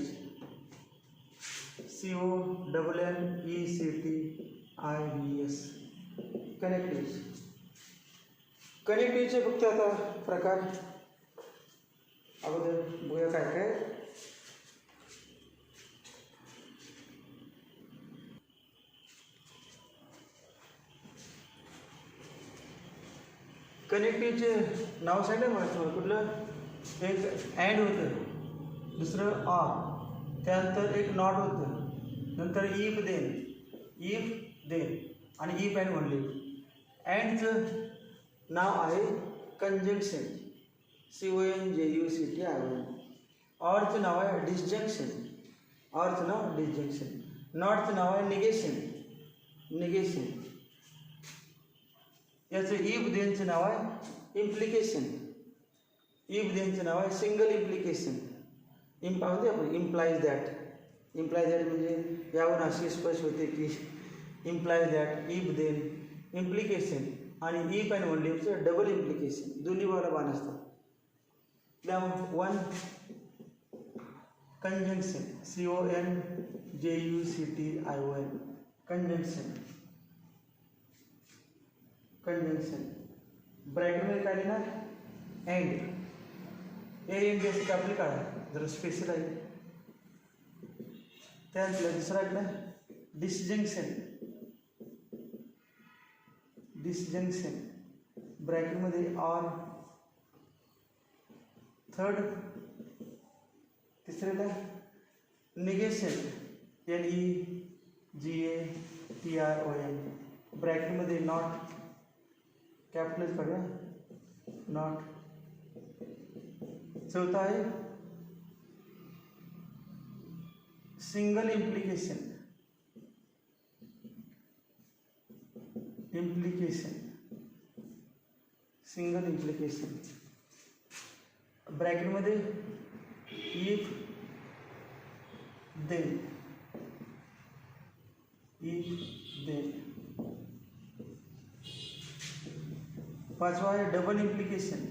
कनेक्टिव्हचे फक्त आता प्रकार अगोदर बघूया काय काय. कनेक्टिव्हचे नाव सांगितलं मला तुम्हाला. कुठलं? एक अँड होतं, दुसरं ऑर, त्यानंतर एक नॉट होतं, नंतर इफ देन आणि इफ अँड ओनली. अँडचं नाव आहे कंजंक्शन, CONJUCTION. ऑरचं नाव आहे डिस्जंक्शन, नॉटचं नाव आहे निगेशन. याचं इफ देनचं नाव आहे इम्प्लिकेशन, सिंगल इम्प्लिकेशन. म्हणजे आपण इम्प्लाइज दॅट म्हणजे यावरून अशी स्पष्ट होते की implies that, if then, implication आणि इफ अँड ओनलीचं डबल इम्प्लिकेशन, दोन्ही बाजूला बाण असतात. One conjunction, CONJUCTION conjunction. ब्रॅकेटमध्ये काय लिहिणार? अँड. एन बेसिक आपली काय जरा स्पेशल आहे. त्यानंतर दुसरा ऐकलं डिसजंक्शन ब्रॅकेटमध्ये ऑर. थर्ड तिसऱ्याला निगेशन NEGATION ब्रॅकेटमध्ये नॉट, कॅपिटल करूया नॉट. चौथा आहे सिंगल इम्प्लिकेशन ब्रॅकेटमध्ये इफ देन. पाचवा आहे डबल इम्प्लिकेशन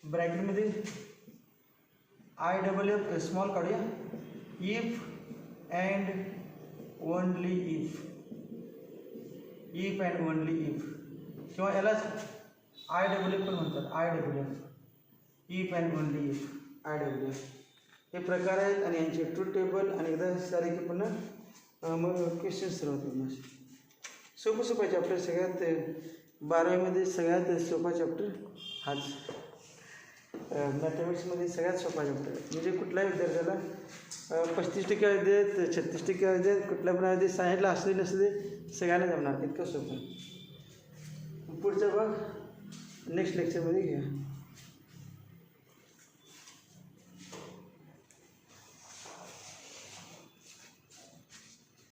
ब्रॅकेटमध्ये IFF स्मॉल काढूया. इफ अँड ओनली इफ किंवा यालाच IFF पण म्हणतात. If and only if IFF हे प्रकार आहेत आणि यांचे ट्रूथ टेबल आणि एकदा सारे की पुन्हा मग क्वेश्चन्स सर्व होतात. माझे सोपा चॅप्टर, सगळ्यात 12वीमध्ये सगळ्यात सोपा चॅप्टर हाच. मॅथमॅटिक्समध्ये सगळ्यात सोपा चॅप्टर म्हणजे कुठल्याही विद्यार्थ्याला 35% देत, 36% देत, कुठल्या पण दे, सायन्सला असले नसले सगळ्यांना जमणार, इतकं सोपं. पुढचा भाग नेक्स्ट लेक्चरमध्ये घ्या.